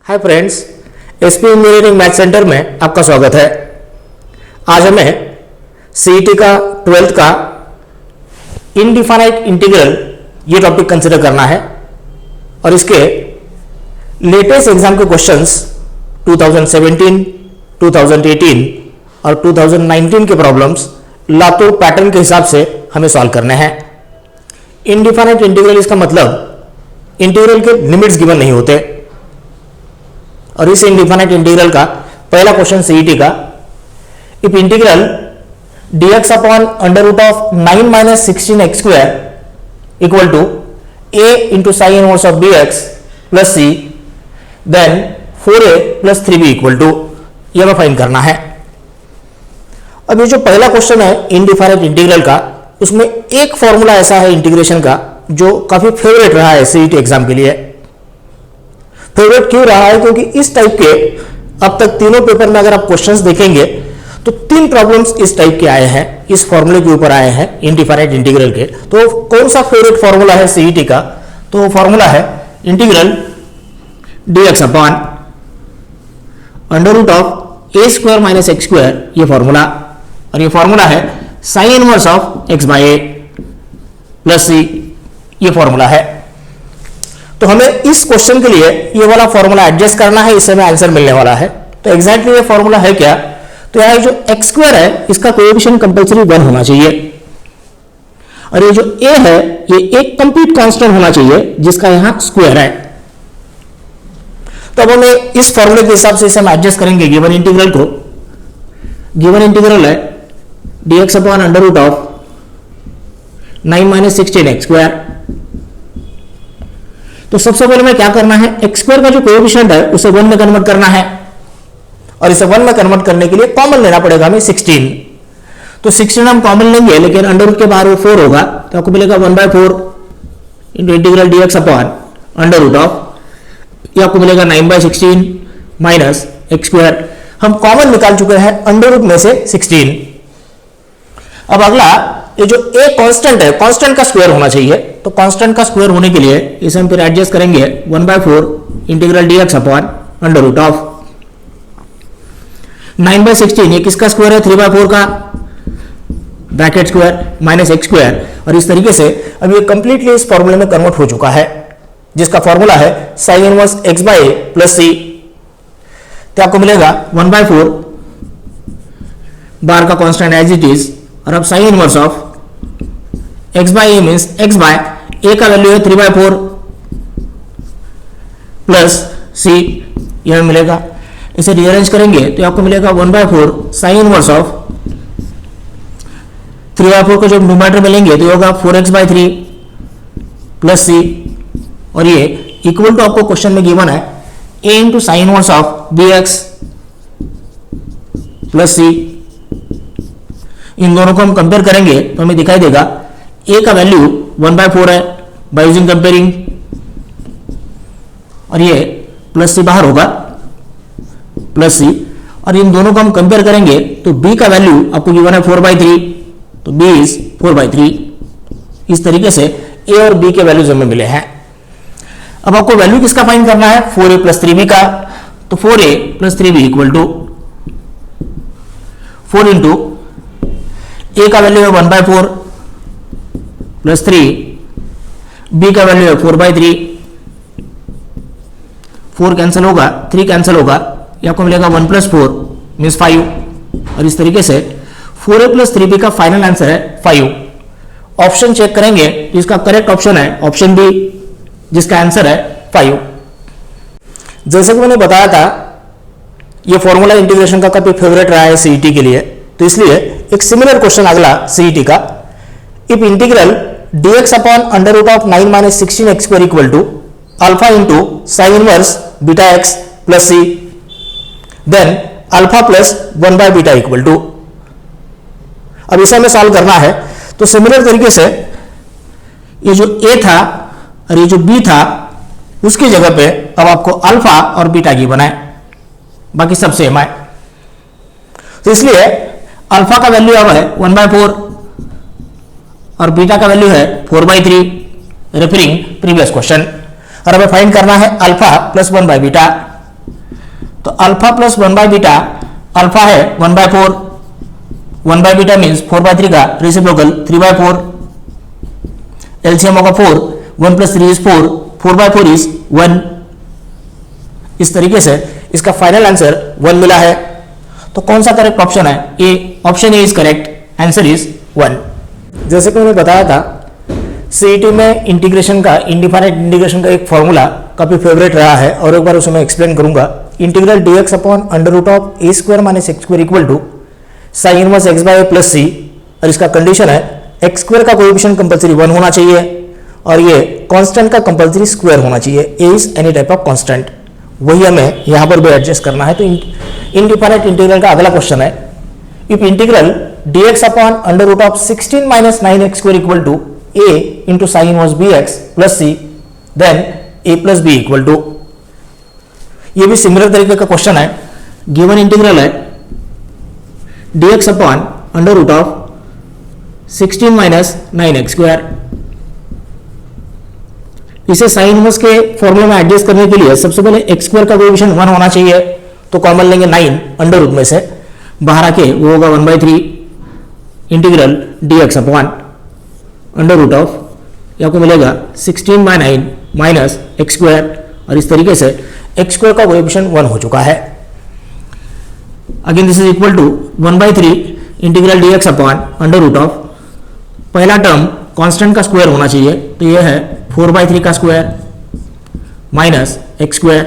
Hi friends, SP engineering math centre में आपका स्वागत है। आज हमें सीईटी का 12th का इनडिफाइनाइट इंटीग्रल ये टॉपिक कंसिडर करना है और इसके लेटेस्ट एग्जाम के क्वेश्चंस 2017, 2018 और 2019 के प्रॉब्लम्स लातूर पैटर्न के हिसाब से हमें सॉल्व करने हैं। इनडिफाइनाइट इंटीग्रल, इसका मतलब इंटीग्रल के लिमिट्स गिवन नहीं होते। और इस इनडिफाइनाइट इंटीग्रल का पहला क्वेश्चन सीईटी का, if integral dx upon under root of 9 minus 16x square equal to a into sine inverse of bx plus c then 4a plus 3b equal to, यह हमें find करना है। अब ये जो पहला क्वेश्चन है इनडिफाइनाइट इंटीग्रल का, उसमें एक फॉर्मूला ऐसा है इंटीग्रेशन का जो काफी फेवरेट रहा है सीईटी एग्जाम के लिए। फेवरेट क्यों रहा है? क्योंकि इस टाइप के अब तक तीनों पेपर में अगर आप क्वेश्चंस देखेंगे तो 3 प्रॉब्लम्स इस टाइप के आए हैं, इस फॉर्मूले के ऊपर आए हैं इनडिफाइनाइट इंटीग्रल के। तो कौन सा फेवरेट फॉर्मूला है सीईटी का? तो फॉर्मूला है integral dx upon under root of a square minus x square, ये फॉर्मूला। और ये फॉर्मूला है sine inverse of x by a plus c, ये फॉर्मूला है। तो हमें इस क्वेश्चन के लिए ये वाला फॉर्मूला एडजस्ट करना है, इससे हमें आंसर मिलने वाला है। तो एग्जैक्टली ये फॉर्मूला है क्या? तो यहाँ जो एक्स स्क्वायर है इसका कोएफिशिएंट कंपलसरी 1 होना चाहिए और ये जो a है ये एक कंप्लीट कांस्टेंट होना चाहिए जिसका यहाँ स्क्वायर है। तो अब हमें इस फॉर्मूले के हिसाब से इसे हम एडजस्ट करेंगे गिवन इंटीग्रल को। गिवन इंटीग्रल है dx upon under root of 9 minus 16x square. तो सबसे पहले हमें क्या करना है, एक्स स्क्वायर का जो कोएफिशिएंट है उसे 1 में कन्वर्ट करना है और इसे 1 में कन्वर्ट करने के लिए कॉमन लेना पड़ेगा हमें 16। तो 16 हम कॉमन लेंगे लेकिन अंडर रूट के बाहर वो 4 होगा, तो आपको मिलेगा 1/4 into integral dx upon under root of, ये आपको मिलेगा 9/16 माइनस एक्स स्क्वायर। हम कॉमन निकाल चुके हैं अंडर रूट में से 16। अब अगला, ये जो a कांस्टेंट है, कांस्टेंट का स्क्वायर होना चाहिए। तो कांस्टेंट का स्क्वायर होने के लिए इसे हम फिर एडजस्ट करेंगे 1/4 integral dx upon under root of 9/16, ये किसका स्क्वायर है? 3/4 का bracket square minus x square. और इस तरीके से अब ये कंप्लीटली इस फॉर्मूले में कन्वर्ट हो चुका है जिसका फॉर्मूला है sine inverse x by a plus c। तो आपको मिलेगा 1/4 बार का कांस्टेंट एज इट इज, और अब sine inverse of x by a means x by a का वैल्यू है 3/4 प्लस c, यह मिलेगा। इसे रीअरेंज करेंगे तो आपको मिलेगा 1/4 साइन इनवर्स ऑफ 3/4 को जब न्यूमरेटर में लेंगे तो ये होगा 4x/3 प्लस c, और ये इक्वल टू आपको क्वेश्चन में गिवन है a into sine inverse of bx plus c। इन दोनों को हम कंपेयर करेंगे तो हमें दिखाई देगा a का वैल्यू 1/4 है बाय यूजिंग कंपेयरिंग, और ये प्लस c बाहर होगा प्लस c, और इन दोनों को हम कंपेयर करेंगे तो b का वैल्यू आपको गिवन है 4/3, तो b इज 4/3। इस तरीके से a और b के वैल्यूज हमें मिले हैं। अब आपको वैल्यू किसका फाइंड करना है? 4a प्लस 3b का। तो 4a plus 3b equal to 4 into a का वैल्यू है 1/4 प्लस 3, b का वैल्यू है 4/3, 4 कैंसिल होगा, 3 कैंसिल होगा, ये आपको मिलेगा 1 + 4 मीन्स 5। और इस तरीके से 4a प्लस 3b का फाइनल आंसर है 5। ऑप्शन चेक करेंगे तो इसका करेक्ट ऑप्शन है ऑप्शन बी, जिसका आंसर है 5। जैसे कि मैंने बताया था ये फॉर्मूला इंटीग्रेशन का काफी फेवरेट रहा है सीईटी के लिए, तो इसलिए एक सिमिलर क्वेश्चन अगला सीईटी का, if integral dx upon under root of 9 minus 16x square equal to alpha into sine inverse beta x plus c then alpha plus 1/बीटा इक्वल टू। अब इसे हमें सॉल्व करना है। तो सिमिलर तरीके से ये जो a था और ये जो b था उसकी जगह पे अब आपको अल्फा और बीटा की बनाए, बाकी सब सेम है। तो इसलिए अल्फा का वैल्यू अब है 1/4 और बीटा का वैल्यू है 4/3, रेफरिंग प्रीवियस क्वेश्चन। और हमें फाइंड करना है अल्फा प्लस 1/बीटा। तो अल्फा प्लस 1/बीटा, अल्फा है 1/4, 1/बीटा मीन्स 4/3 का रेसिप्रोकल 3/4, एलसीएम होगा 4, 1 + 3 इज 4, 4/4 इज 1। इस तरीके से इसका फाइनल आंसर 1 मिला है। तो कौन सा करेक्ट ऑप्शन है? A, option A is correct, answer is 1। जैसे कि मैंने बताया था, सीईटी में इंटीग्रेशन का, इनडिफाइनाइट इंटीग्रेशन का एक फॉर्मूला काफी फेवरेट रहा है और एक बार उसे मैं एक्सप्लेन करूंगा। Integral dx upon √(a² - x² equal to sine inverse x/a plus c, और इसका कंडीशन है x² का कोएफिशिएंट कंपलसरी 1 होना चाहिए और ये कांस्टेंट का कंपलसरी स्क्वायर होना चाहिए। A is any type of constant, वही हमें यहां पर भी एडजस्ट करना है। तो इनडिफाइनाइट इंटीग्रल का अगला क्वेश्चन है, if integral dx upon √16 - 9x² equal to a into sine inverse bx plus c, then a plus b equal to. ये भी सिमिलर तरीके का क्वेश्चन है। गिवन इंटीग्रल है dx अपॉन √16 - 9x²। इसे साइन इनवर्स के फॉर्मूले में एडजस्ट करने के लिए सबसे पहले x² का कोएफिशिएंट 1 होना चाहिए, तो कॉमन लेंगे 9 अंडर रूट में से, बाहर आके वो होगा 1/3 इंटीग्रल dx अपॉन आपको मिलेगा 16/9 माइनस x², और इस तरीके से x² का कोएफिशिएंट 1 हो चुका है। Again this is equal to 1/3 integral dx upon पहला टर्म कांस्टेंट का स्क्वायर होना चाहिए, तो ये है 4/3 का स्क्वायर माइनस x²,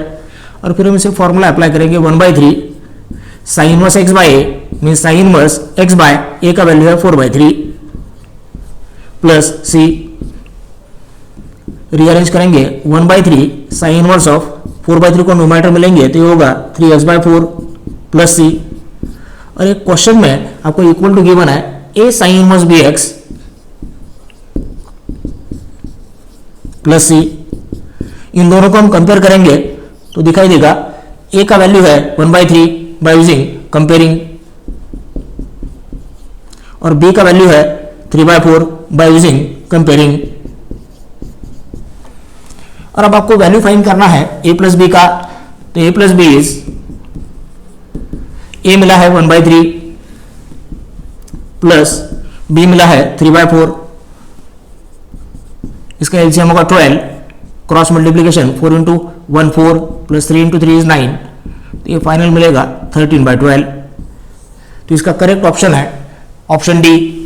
और फिर हम इसे फॉर्मूला अप्लाई करेंगे 1/3 sign inverse x/a mean sine inverse x/a का वैल्यू है 4/3 प्लस c, रीअरेंज करेंगे 1/3 साइन इनवर्स ऑफ 4/3 को न्यूमरेटर में लेंगे तो ये होगा 3x/4 प्लस c, और एक क्वेश्चन में आपको इक्वल टू गिवन है a sign inverse bx plus c। इन दोनों को हम कंपेयर करेंगे तो दिखाई देगा a का वैल्यू है 1/3 बाय यूजिंग कंपेयरिंग, और b का वैल्यू है 3/4 बाय यूजिंग कंपेयरिंग। और अब आपको वैल्यू फाइंड करना है a प्लस b का, तो a plus b is, a मिला है 1/3 प्लस b मिला है 3/4, इसका एलसीएम होगा 12, क्रॉस मल्टीप्लीकेशन 4 × 1 4 प्लस 3 × 3 इज 9, तो ये फाइनल मिलेगा 13/12। तो इसका करेक्ट ऑप्शन है option D,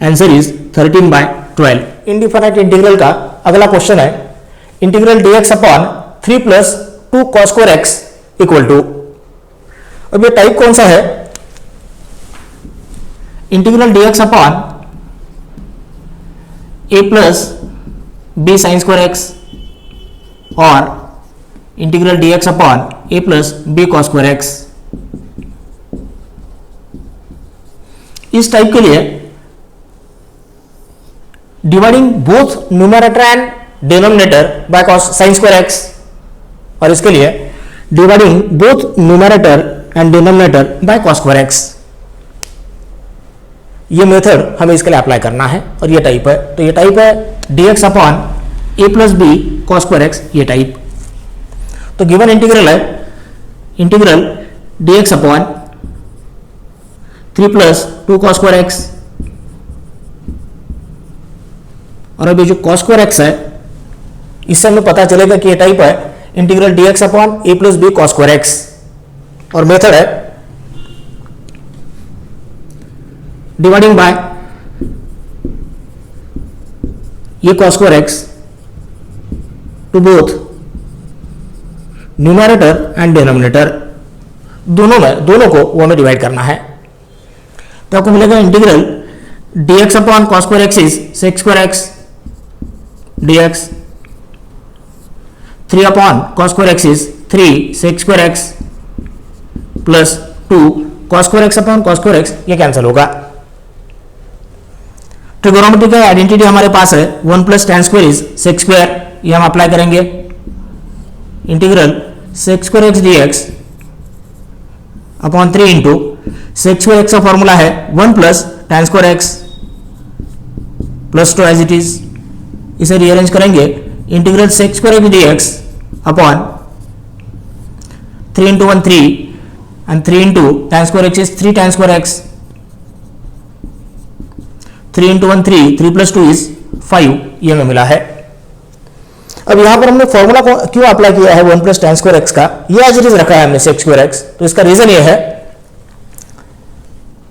answer is 13/12। Indefinite integral का अगला क्वेश्चन है, integral dx upon 3 + 2 cos² x equal to. अब ये टाइप कौन सा है? Integral dx upon a plus b sin² x और integral dx upon a plus b cos² x। इस टाइप के लिए dividing both numerator and denominator by cos sin² x, और इसके लिए dividing both numerator and denominator bye cos² x। ये method हमें इसके लिए अप्लाई करना है, और ये टाइप है, तो ये टाइप है dx upon a plus b cos² x, ये टाइप। तो गिवन इंटीग्रल है integral dx upon 3 + 2 cos² x, और अभी जो cos² x है इससे हमें पता चलेगा कि ये टाइप है integral dx upon a plus b cos² x, और मेथड है डिवाइडिंग बाय ये cos² x to both numerator and denominator, दोनों को वो में डिवाइड करना है। तो आपको मिलेगा integral dx upon cos² x is sec² x dx, 3 upon cos² x is 3 sec² x plus 2 cos² x upon cos² x, ये कैंसिल होगा। ट्रिगोनोमेट्रिक आइडेंटिटी हमारे पास है 1 + tan² इज sec², ये हम अप्लाई करेंगे। Integral sec² x dx upon 3 into sec² x का formula है 1 + tan² x plus 2 as it is. इसे रीअरेंज करेंगे integral sec² x dx upon 3 into 1 3 and 3 into tan square x is 3 tan square x. 3 into 1 3, 3 plus 2 is 5, ये हमें मिला है। अब यहां पर हमने फॉर्मूला को क्यों अप्लाई किया है 1 प्लस tan स्क्वायर एक्स का, ये एज इट इज रखा है हमने sec स्क्वायर एक्स। तो इसका रीजन ये है,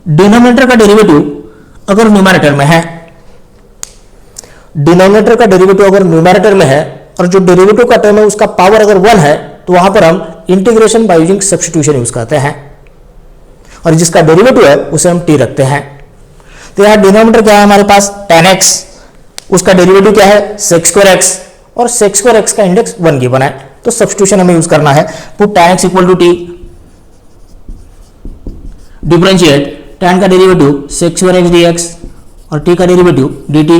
डिनोमिनेटर का डेरिवेटिव अगर न्यूमैरेटर में है, डिनोमिनेटर का डेरिवेटिव अगर न्यूमैरेटर में है और जो डेरिवेटिव का टर्म है उसका पावर अगर 1 है, तो वहां पर हम integration by using substitution use करते हैं, और जिसका डेरिवेटिव है उसे हम t रखते हैं। तो यहां डिनोमिनेटर क्या है हमारे पास tan x, उसका डेरिवेटिव क्या है sec स्क्वायर x, और sec स्क्वायर x का इंडेक्स 1 गिवन है। तो सब्स्टिट्यूशन हमें यूज करना है, put tan x equal to t, differentiate tan का derivative sec square x dx और t का डेरिवेटिव dt।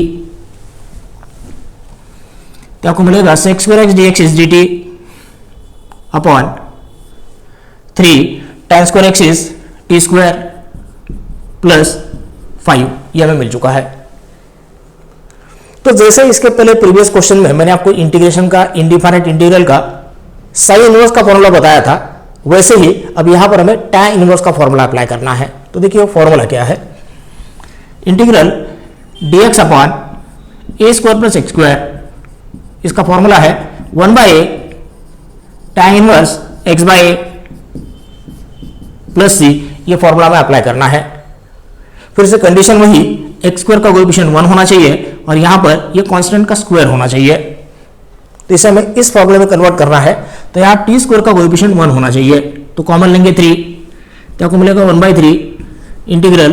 तो आपको मिलेगा sec square x dx is dt upon 3 tan square x is t square plus 5, ये हमें मिल चुका है। तो जैसे इसके पहले प्रीवियस क्वेश्चन में मैंने आपको इंटीग्रेशन का, इंडिफाइनाइट इंटीग्रल का साइन इनवर्स का फॉर्मूला बताया था, वैसे ही अब यहां पर हमें tan इनवर्स का फॉर्मूला अप्लाई करना है। तो देखिए वो फॉर्मूला क्या है, integral dx upon a square plus x square, इसका फॉर्मूला है 1/a tan inverse x/a plus c, ये फॉर्मूला में अप्लाई करना है। फिर से कंडीशन वही, एक्स स्क्वायर का कोएफिशिएंट 1 होना चाहिए और यहां पर ये कांस्टेंट का स्क्वायर होना चाहिए। तो इसे हमें इस फॉर्मूले में कन्वर्ट करना है, तो यहां टी स्क्वायर का कोएफिशिएंट 1 होना चाहिए, तो कॉमन लेंगे 3, तो आपको मिलेगा 1/3 integral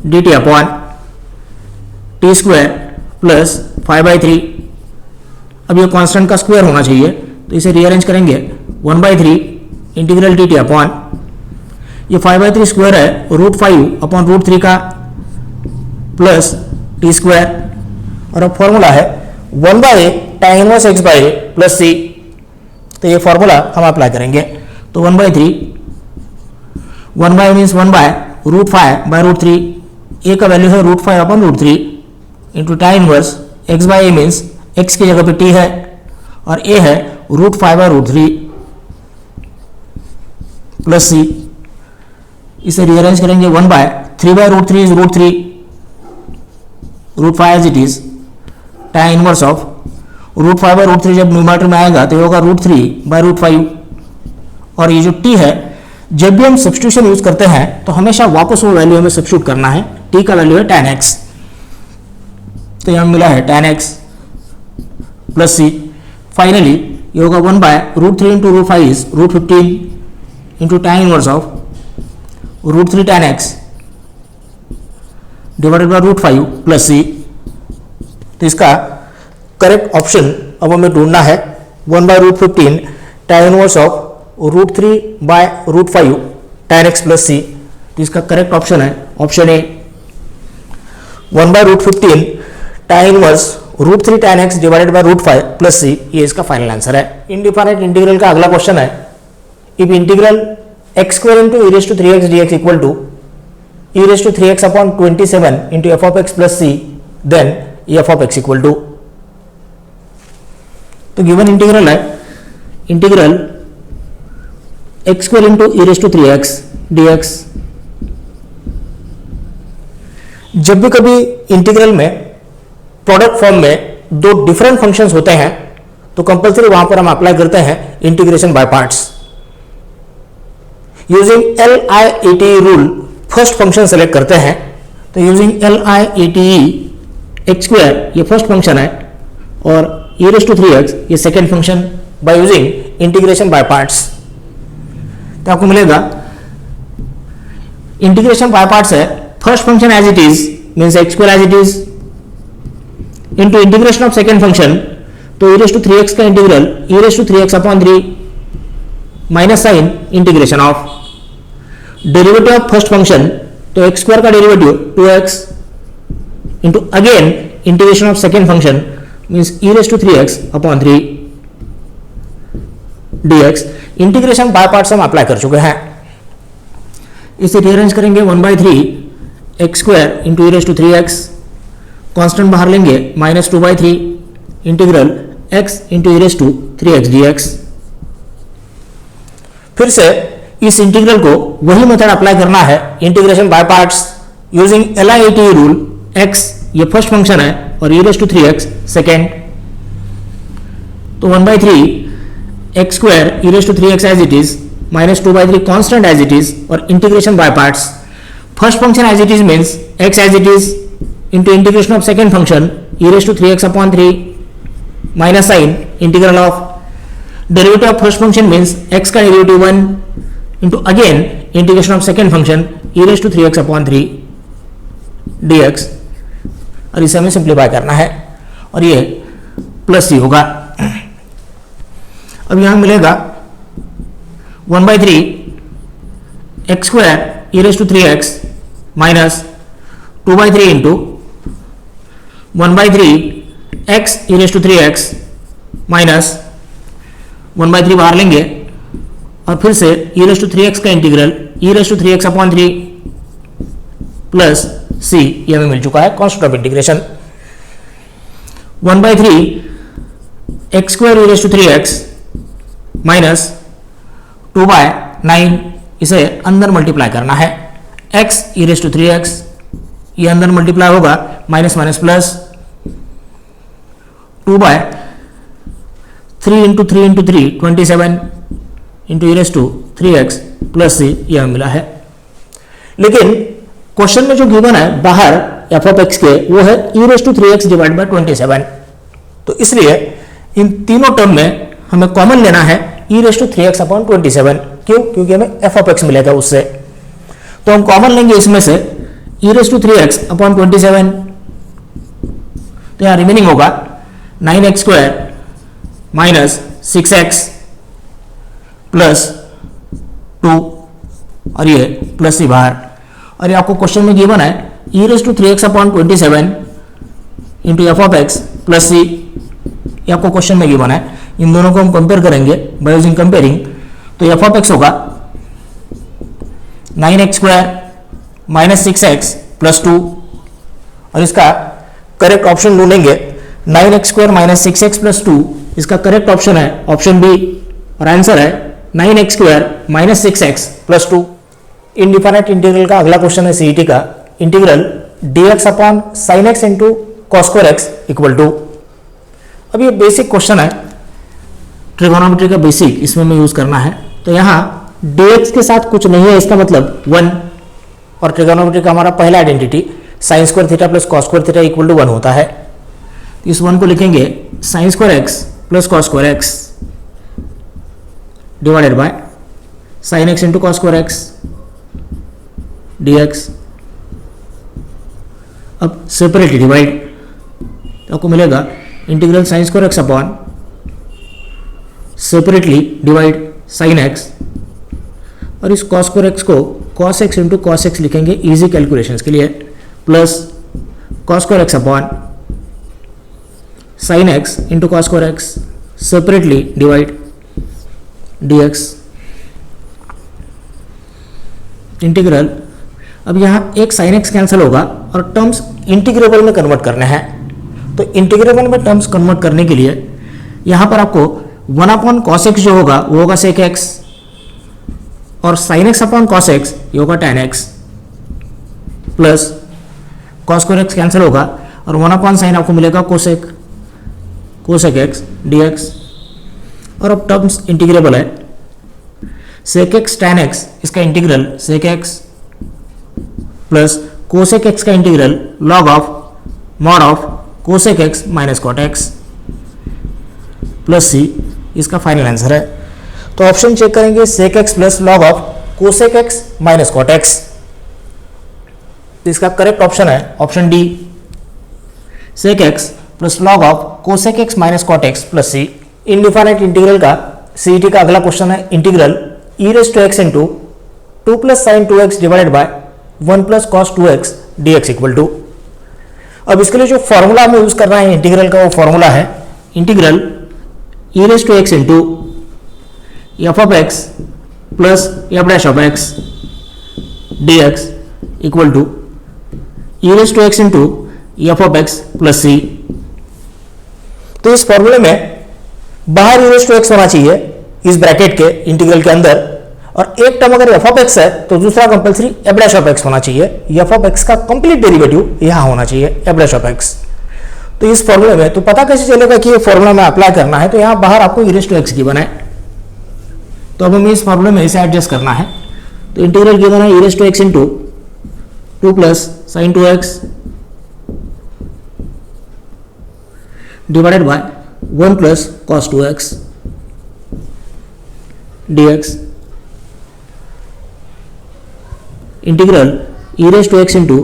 dt upon T square plus 5/3। अब ये कांस्टेंट का स्क्वायर होना चाहिए, तो इसे रीअरेंज करेंगे 1/3 इंटीग्रल dt अपॉन, ये 5/3 स्क्वायर है √5 अपॉन √3 का प्लस टी स्क्वायर, और अब फॉर्मूला है 1/a tan inverse x/a plus c। तो ये फॉर्मूला हम अप्लाई करेंगे, तो 1/3, 1/a मीन्स 1/√5/√3, a का वैल्यू है √5 upon √3 into tan inverse x/a means x की जगह पे t है और a है √5/√3 प्लस c। इसे रीअरेंज करेंगे 1/3/√3 is √3, √5 as it is, tan inverse of √5/√3 जब न्यूमरेटर में आएगा तो ये होगा √3/√5, और ये जो t है जब भी हम सब्स्टिट्यूशन यूज करते हैं तो हमेशा वापस वो वैल्यू हमें सब्स्टिट्यूट करना है, t का वैल्यू है tan x, तो यहां मिला है tan x plus c। Finally ये होगा 1/√3 into √5 is √15 into tan inverse of √3 tan x divided bye √5 plus c। तो इसका करेक्ट ऑप्शन अब हमें ढूंढना है 1/√15 tan inverse of √3/√5 tan x plus c। तो इसका करेक्ट ऑप्शन है ऑप्शन ए, 1/√15 tan inverse √3 tan x divided bye √5 plus c, ये इसका फाइनल आंसर है। इनडिफाइनाइट इंटीग्रल का अगला क्वेश्चन है, if integral x square into e raised to 3x dx equal to e raised to 3x upon 27 into f of x plus c, then f of x equal to। तो given integral है integral x square into e raised to 3x dx। जब भी कभी integral में product form में दो different functions होते हैं तो कंपल्सरी वहां पर हम अप्लाई करते हैं integration by parts. Using LIETE rule first function select करते हैं, तो यूजिंग LIETE x स्क्वायर ये फर्स्ट फंक्शन है और e raised to 3x ये second function, by using integration by parts. तो आपको मिलेगा इंटीग्रेशन बाय पार्ट्स है, first function as it is means x square as it is into integration of second function, तो e raised to 3x का integral e raised to 3x upon 3 minus sign integration of derivative of first function, तो x square का derivative 2x into again integration of second function means e raised to 3x upon 3 dx। Integration by parts हम apply कर चुके हैं, इसे rearrange करेंगे 1/3 x square into e raised to 3x, constant बाहर लेंगे -2/3 integral x into e raised to 3x dx। फिर से इस इंटीग्रल को वही मेथड अप्लाई करना है, integration by parts using LIATE rule. x ये फर्स्ट फंक्शन है और e⁻³ सेकेंड, तो 1/3 x square e⁻³ as it is minus 2/3 constant as it is, और integration by parts. First function as it is means x as it is into integration of second function e⁻³ minus sign integral of derivative of first function means x का derivative 1 into again integration of second function e⁻³ dx, और इसे हमें simplify करना है और ये plus ही होगा। अब यहां मिलेगा 1/3 x square e⁻³ minus 2/3 into 1/3 x e⁻³ minus 1/3 बाहर लेंगे और फिर से e⁻³ का इंटीग्रल e⁻³ प्लस c, ये हमें मिल चुका है constant of integration. 1/3 x square e⁻³ minus 2/9, इसे अंदर मल्टीप्लाई करना है, x e⁻³ ये अंदर मल्टीप्लाई होगा, minus minus plus 2/3 into 3 into 3 27 into e⁻³ plus c, यह मिला है। लेकिन क्वेश्चन में जो गिवन है बाहर f ऑफ x के, वो है e⁻³ डिवाइड बाय 27, तो इसलिए इन तीनों टर्म में हमें कॉमन लेना है e⁻³ अपॉन 27। क्यों? क्योंकि हमें f ऑफ x मिलेगा उससे, तो हम कॉमन लेंगे इसमें से e⁻³ अपॉन 27, तो यहां रिमेनिंग होगा 9x² माइनस 6x प्लस 2, और ये प्लस ही बाहर, और ये आपको क्वेश्चन में गिवन है e⁻³ upon 27 into f of x plus c, ये आपको क्वेश्चन में गिवन है। इन दोनों को हम कंपेयर करेंगे बाय यूजिंग कंपेयरिंग, तो f ऑफ x होगा 9x² माइनस 6x प्लस 2, और इसका करेक्ट ऑप्शन ढूंढेंगे 9x² माइनस 6x प्लस 2, इसका करेक्ट ऑप्शन है ऑप्शन बी, और आंसर है 9x² minus 6x plus 2। Indefinite integral का अगला क्वेश्चन है सीईटी का, integral dx upon sine x into cos x equal to. अब ये बेसिक क्वेश्चन है, ट्रिगोनोमेट्री का बेसिक इसमें हमें यूज करना है। तो यहाँ dx के साथ कुछ नहीं है, इसका मतलब 1, और ट्रिगोनोमेट्री का हमारा पहला identity sin² theta plus cos² theta equal to 1 होता है। इस 1 को लिखेंगे sin² x plus cos² x divided by sin x into cos² x dx। अब सेपरेटली डिवाइड, तो आपको मिलेगा integral sin² x upon separately divide sin x, और इस cos² x को cos x into cos x लिखेंगे इजी कैलकुलेशंस के लिए, plus cos² x upon sin x into cos² x separately divide dx integral. अब यहाँ एक sin x कैंसिल होगा और टर्म्स इंटीग्रेबल में कन्वर्ट करने हैं, तो इंटीग्रेबल में टर्म्स कन्वर्ट करने के लिए यहाँ पर आपको 1 अपॉन cos x जो होगा वो होगा sec x, और sin x upon cos x ये होगा tan x, plus cos² x cancel होगा और 1 अपॉन साइन आपको मिलेगा cosec x dx, और अब टर्म्स इंटीग्रेबल है, sec x tan x इसका integral sec x plus cosec x का integral log of mod of cosec x minus cot x plus c, इसका फाइनल आंसर है। तो ऑप्शन चेक करेंगे sec x plus log of cosec x minus cot x, तो इसका correct option है option D, sec x plus log of cosec x minus cot x plus c। Indefinite integral का CET का अगला question है integral e⁻x into 2 plus sine 2x divided by 1 plus cos 2x dx equal to. अब इसके लिए जो formula हमें use करना है इंटीग्रल का, वो फॉर्मूला है integral e⁻x into f of x plus f dash of x dx equal to e⁻x into f of x plus c। तो इस फॉर्मूले में बाहर e⁻x होना चाहिए इस ब्रैकेट के इंटीग्रल के अंदर, और एक टर्म अगर एफ ऑफ एक्स है तो दूसरा compulsory F dash of x होना चाहिए। एफ ऑफ एक्स का कंप्लीट डेरिवेटिव यहां होना चाहिए एफ डैश ऑफ एक्स। तो इस फॉर्मूले में तो पता कैसे चलेगा कि ये फॉर्मूला में अप्लाई करना है, तो यहां बाहर आपको e raise to x given है, तो अब हमें इस फॉर्मूले में इसे एडजस्ट करना है। तो इंटीग्रल गिवन है e raise to x into 2 plus sine 2x divided by 1 plus cos 2x dx integral e raise to x into,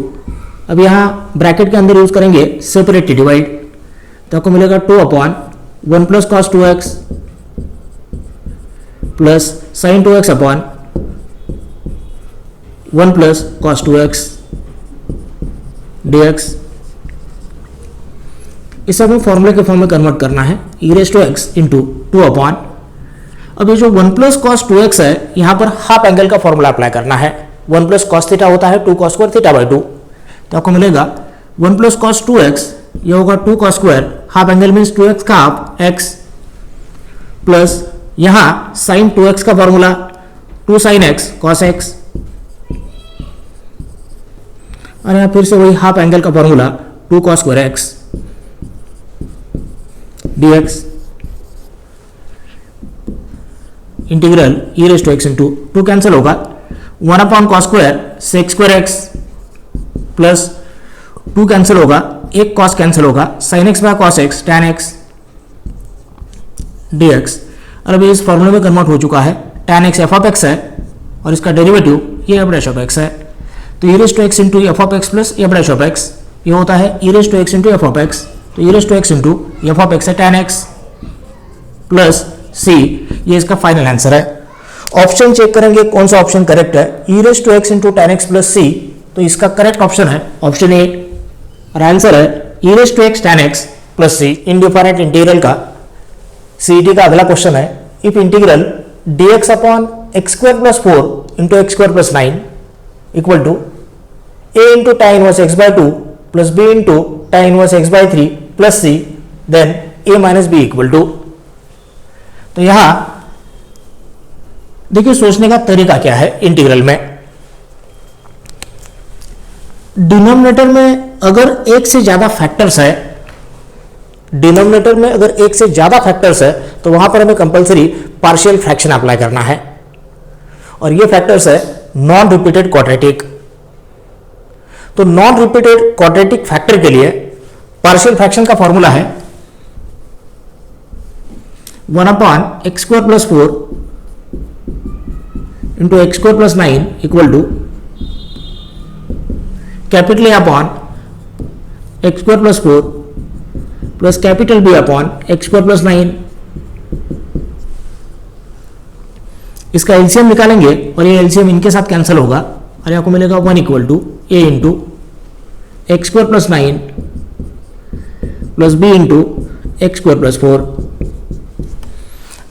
अब यहाँ ब्रैकेट के अंदर यूज करेंगे सेपरेटली डिवाइड, तो आपको मिलेगा 2 upon 1 plus cos 2x plus sine 2x upon 1 plus cos 2x dx। इसे हमें फॉर्मूले के फॉर्म में कन्वर्ट करना है, e raise to x into 2 upon, अब ये जो 1 प्लस कॉस 2x है यहाँ पर हाफ एंगल का फॉर्मूला अप्लाई करना है। 1 प्लस कॉस थीटा होता है 2 कॉस स्क्वायर थीटा बाई 2, तो आपको मिलेगा 1 प्लस कॉस 2x, ये होगा 2 cos square, half angle means 2x का हाफ x, प्लस यहाँ साइन 2x का formula 2 sine x cos x, और यहाँ फिर से वही हाफ एंगल का formula 2 cos square x dx integral e raise to x into 2 cancel होगा, 1 upon cos square sec square x plus 2 cancel होगा, एक कॉस कैंसिल होगा, sine x by cos x tan x dx। और अभी इस फॉर्मूले में कन्वर्ट हो चुका है, tan x F of x है और इसका डेरिवेटिव ये एफ डैश ऑफ एक्स है, तो e raise to x into f of x plus f dash of x, ये होता है e raise to x into f of x, तो e raise to x into f of x है tan x plus c, ये इसका final answer है। Option check करेंगे कौन सा ऑप्शन करेक्ट है, e raise to x into tan x plus c, तो इसका करेक्ट ऑप्शन है ऑप्शन ए, और आंसर है e raise to x tan x plus c. Indifferent integral का सीईटी का अगला क्वेश्चन है, if integral dx upon x square plus 4 into x square plus 9 equal to a into tan inverse x by 2 plus b into tan inverse x by 3 plus c, then a minus B equal to. तो यहां देखिए सोचने का तरीका क्या है, integral में denominator में अगर एक से ज्यादा फैक्टर्स है, डिनोमिनेटर में अगर एक से ज्यादा फैक्टर्स है तो वहां पर हमें कंपलसरी पार्शियल फ्रैक्शन अप्लाई करना है, और ये फैक्टर्स है नॉन रिपीटेड क्वाड्रेटिक। तो नॉन रिपीटेड क्वाड्रेटिक फैक्टर के लिए पार्शियल फ्रैक्शन का फॉर्मूला है 1 upon x square plus 4 into x square plus 9 equal to capital A upon x square plus 4 plus capital B upon x square plus 9। इसका LCM निकालेंगे और ये LCM इनके साथ कैंसिल होगा, और आपको मिलेगा 1 equal to A into x square plus 9 plus B into x square plus 4।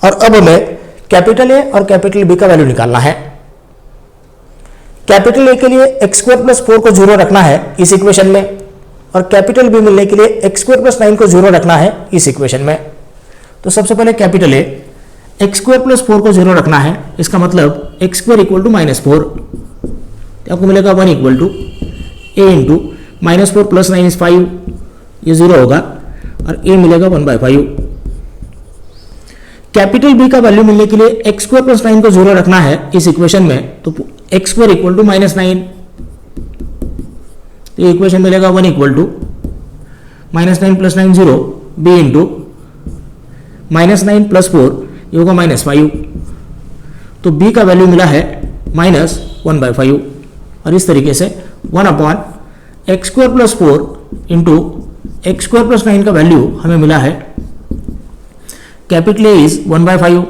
और अब हमें कैपिटल ए और कैपिटल बी का वैल्यू निकालना है। कैपिटल ए के लिए एक्स स्क्वायर प्लस 4 को 0 रखना है इस इक्वेशन में, और कैपिटल बी मिलने के लिए एक्स स्क्वायर प्लस 9 को 0 रखना है इस इक्वेशन में। तो सबसे पहले capital A x square plus 4 को 0 रखना है, इसका मतलब एक्स स्क्वायर इक्वल टू -4, तो आपको मिलेगा 1 equal to A into -4 plus 9 is 5, ये 0 होगा, और ए मिलेगा 1/5। कैपिटल बी का वैल्यू मिलने के लिए एक्स स्क्वायर प्लस 9 को 0 रखना है इस इक्वेशन में, तो एक्स स्क्वायर इक्वल टू -9, तो ये इक्वेशन मिलेगा 1 equal to -9 plus 9 0, B into -9 plus 4, ये होगा -5, तो बी का वैल्यू मिला है -1/5। और इस तरीके से 1 upon x square plus 4 into x square plus 9 का वैल्यू हमें मिला है, capital A is 1/5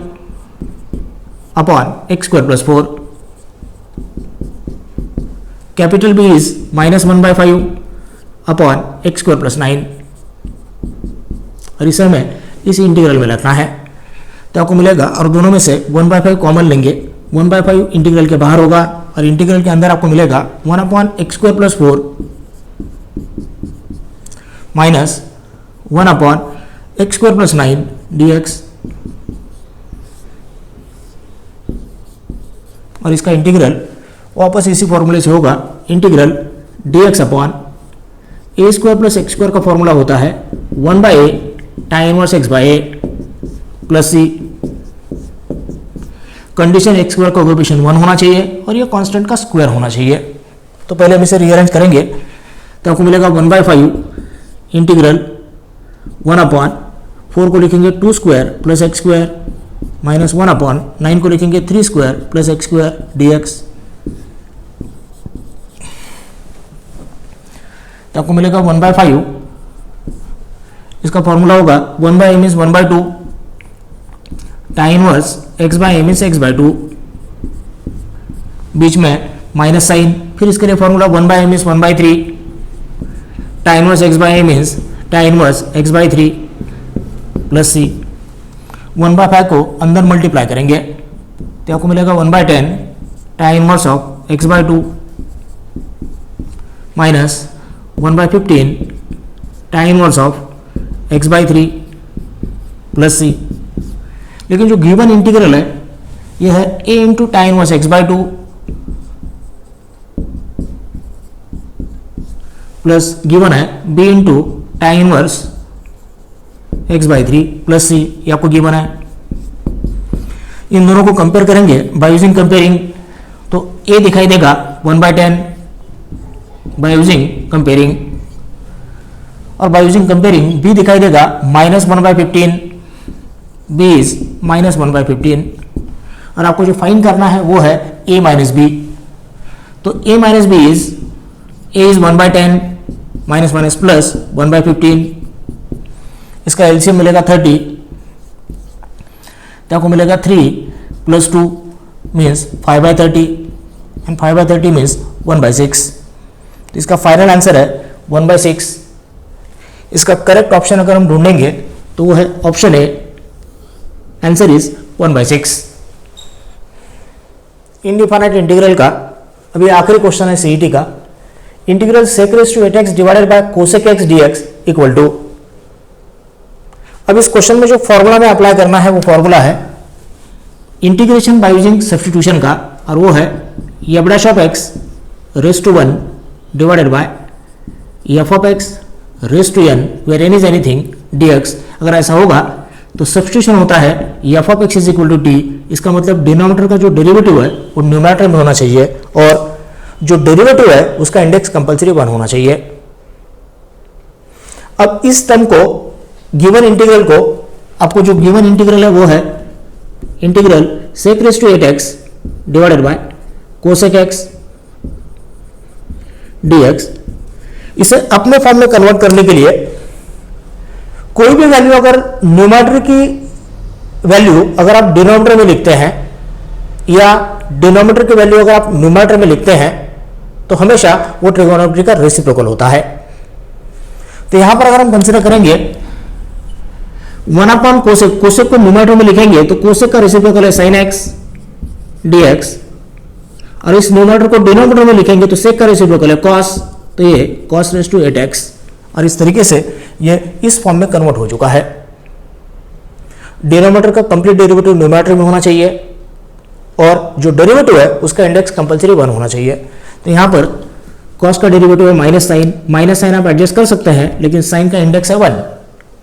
upon x square plus 4, capital B is -1/5 upon x square plus 9, और इसे हमें इस इंटीग्रल में रखना है। तो आपको मिलेगा, और दोनों में से 1/5 कॉमन लेंगे, 1/5 इंटीग्रल के बाहर होगा, और इंटीग्रल के अंदर आपको मिलेगा 1 upon x square plus 4 minus 1 upon x square plus 9 dx। और इसका इंटीग्रल वापस इसी फॉर्मूले से होगा, integral dx upon a square plus x square का फॉर्मूला होता है 1/a tan inverse x by a plus c. Condition x square का कोएफिशिएंट 1 होना चाहिए और ये कांस्टेंट का स्क्वायर होना चाहिए। तो पहले हम इसे रीअरेंज करेंगे तो आपको मिलेगा 1/5 इंटीग्रल 1 अपॉन 4 को लिखेंगे 2 square plus x square minus 1 upon 9 को लिखेंगे 3 square plus x square dx। तो आपको मिलेगा 1/5, इसका फॉर्मूला होगा 1/a means 1/2 tan inverse x by a means x by 2, बीच में माइनस साइन, फिर इसके लिए formula 1/a means 1/3 tan inverse x by a means tan inverse x by 3 plus c. 1/5 को अंदर मल्टीप्लाई करेंगे तो आपको मिलेगा 1/10 tan inverse of x by 2 minus 1/15 tan inverse of x by 3 plus c. लेकिन जो गिवन इंटीग्रल है यह है a into tan inverse x by 2 plus given है b into tan inverse x by 3 plus c, ये आपको given है। इन दोनों को कंपेयर करेंगे बाय यूजिंग कंपेयरिंग, तो a दिखाई देगा 1/10 बाय यूजिंग कंपेयरिंग, और बाय यूजिंग कंपेयरिंग b दिखाई देगा -1/15, b इज -1/15, और आपको जो फाइंड करना है वो है a माइनस b। तो a minus b is a is 1/10 minus minus plus 1/15, इसका एलसीएम मिलेगा 30, तो आपको मिलेगा 3 + 2 मीन्स 5/30 एंड 5/30 मीन्स 1/6। तो इसका फाइनल आंसर है 1/6। इसका करेक्ट ऑप्शन अगर हम ढूंढेंगे तो वो है option A, answer is 1/6। Indefinite integral का अभी आखिरी क्वेश्चन है सीईटी का, integral sec raised to 8x divided by cosec x dx equal to. अब इस क्वेश्चन में जो फॉर्मूला में अप्लाई करना है वो फॉर्मूला है इंटीग्रेशन बाय यूजिंग सब्स्टिट्यूशन का, और वो है f dash of x raise to 1 divided by f of x raise to n where n is anything dx। अगर ऐसा होगा तो सब्स्टिट्यूशन होता है f of x is equal to t, इसका मतलब डिनोमिनेटर का जो डेरिवेटिव है वो न्यूमरेटर में होना चाहिए और जो डेरिवेटिव है उसका इंडेक्स कंपलसरी 1 होना चाहिए। अब इस टर्म को गिवन इंटीग्रल को, आपको जो गिवन इंटीग्रल है वो है integral sec raised to 8x divided by cosec x dx। इसे अपने फॉर्म में कन्वर्ट करने के लिए कोई भी वैल्यू अगर न्यूमरेटर की वैल्यू अगर आप डिनोमिनेटर में लिखते हैं या डिनोमिनेटर की वैल्यू अगर आप न्यूमरेटर में लिखते हैं तो हमेशा वो ट्रिगोनोमेट्री का रेसिप्रोकल होता है। तो यहां पर अगर हम कंसीडर करेंगे 1 कोसेक, कोसेक को न्यूमरेटर में लिखेंगे तो कोसेक का रेसिप्रोकल है sin x dx, और इस न्यूमरेटर को डिनोमिनेटर में लिखेंगे तो सेक का रेसिप्रोकल है cos, तो ये cos रेज टू 8x, और इस तरीके से ये इस फॉर्म में कन्वर्ट हो चुका है। डिनोमिनेटर का कंप्लीट डेरिवेटिव न्यूमरेटर में होना चाहिए और जो डेरिवेटिव है उसका इंडेक्स कंपलसरी 1 होना चाहिए। तो यहाँ पर cos का डेरिवेटिव है माइनस साइन आप एडजस्ट कर सकते हैं, लेकिन साइन का इंडेक्स है 1,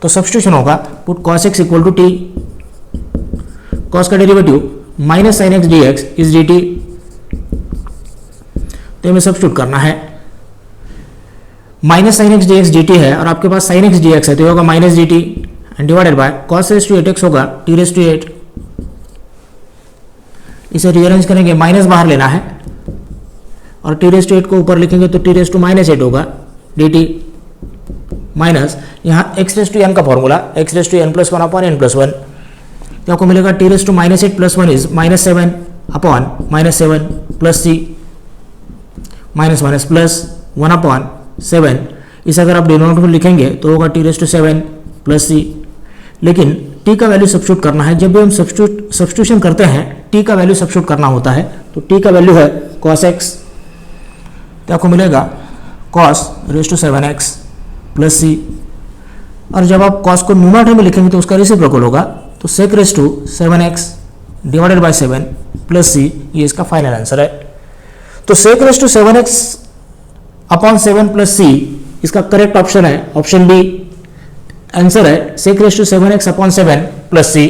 तो सब्स्टिट्यूशन होगा put cos x equal to t, cos का derivative minus sine x dx is dt, तो हमें सब्स्टिट्यूट करना है। Minus sine x dx dt है और आपके पास साइन एक्स dx है तो ये होगा minus dt and divided by cos raise to 8x होगा t रेज टू 8। इसे रीअरेंज करेंगे, माइनस बाहर लेना है और t रेज टू 8 को ऊपर लिखेंगे तो t रेज टू -8 होगा dt माइनस यहाँ x रेज टू n का formula x raise to n plus 1 upon n plus 1, तो आपको मिलेगा t raise to -8 plus 1 is -7 upon -7 plus c minus minus plus 1 upon 7। इसे अगर आप डिनोमिनेटर में लिखेंगे तो होगा t raise to 7 plus c, लेकिन t का वैल्यू सब्स्टिट्यूट करना है। जब भी हम सब्स्टिट्यूशन करते हैं t का वैल्यू सब्स्टिट्यूट करना होता है, तो t का वैल्यू है cos x, तो आपको मिलेगा cos raise to 7x plus c, और जब आप cos को न्यूमरेटर में लिखेंगे तो उसका रेसिप्रोकल होगा, तो sec raise to 7x divided by 7 plus c, ये इसका फाइनल आंसर है। तो sec raise to 7x upon 7 plus c इसका करेक्ट ऑप्शन है ऑप्शन डी। आंसर है sec raise to 7x upon 7 plus C.